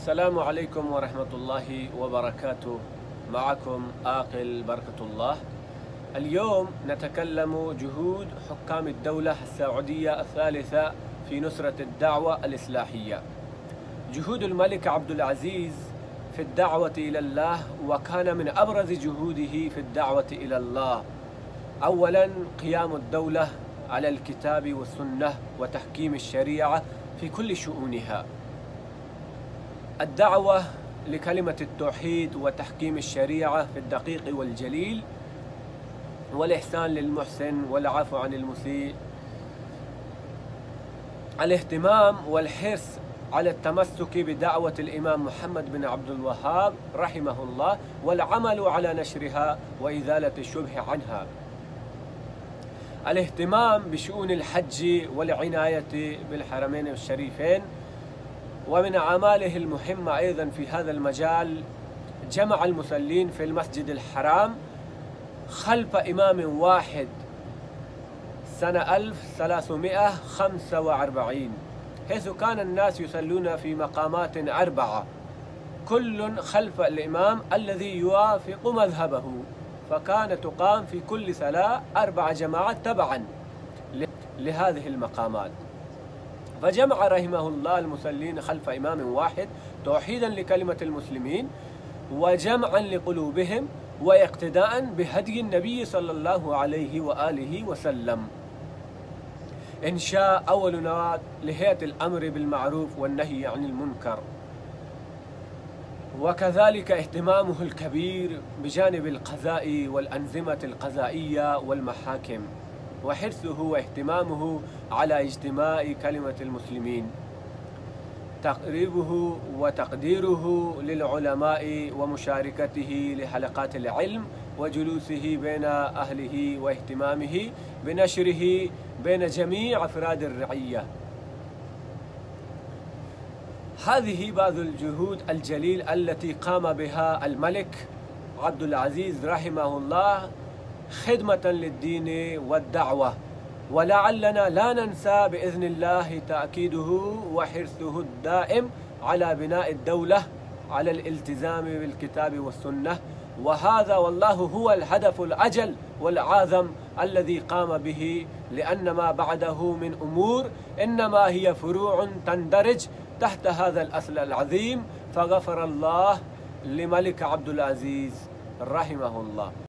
السلام عليكم ورحمة الله وبركاته. معكم آقل بركة الله. اليوم نتكلم جهود حكام الدولة السعودية الثالثة في نصرة الدعوة الإصلاحية. جهود الملك عبد العزيز في الدعوة إلى الله، وكان من أبرز جهوده في الدعوة إلى الله أولاً قيام الدولة على الكتاب والسنة وتحكيم الشريعة في كل شؤونها، الدعوة لكلمة التوحيد وتحكيم الشريعة في الدقيق والجليل، والإحسان للمحسن والعفو عن المسيء، الاهتمام والحرص على التمسك بدعوة الإمام محمد بن عبد الوهاب رحمه الله والعمل على نشرها وإزالة الشبه عنها، الاهتمام بشؤون الحج والعناية بالحرمين الشريفين. ومن أعماله المهمة أيضا في هذا المجال جمع المصلين في المسجد الحرام خلف إمام واحد سنة 1345، حيث كان الناس يصلون في مقامات 4 كل خلف الإمام الذي يوافق مذهبه، فكان تقام في كل صلاة 4 جماعات تبعا لهذه المقامات. فجمع رحمه الله المصلين خلف إمام واحد توحيدا لكلمة المسلمين وجمعا لقلوبهم واقتداء بهدي النبي صلى الله عليه وآله وسلم. إنشاء أول نواة لهيئة الأمر بالمعروف والنهي عن المنكر، وكذلك اهتمامه الكبير بجانب القضاء والأنظمة القضائية والمحاكم، وحرصه واهتمامه على اجتماع كلمة المسلمين، تقريبه وتقديره للعلماء ومشاركته لحلقات العلم وجلوسه بين أهله واهتمامه بنشره بين جميع أفراد الرعية. هذه بعض الجهود الجليل التي قام بها الملك عبد العزيز رحمه الله خدمة للدين والدعوة، ولعلنا لا ننسى بإذن الله تأكيده وحرصه الدائم على بناء الدولة على الالتزام بالكتاب والسنة، وهذا والله هو الهدف الأجل والأعظم الذي قام به، لأن ما بعده من أمور إنما هي فروع تندرج تحت هذا الأصل العظيم. فغفر الله لملك عبد العزيز رحمه الله.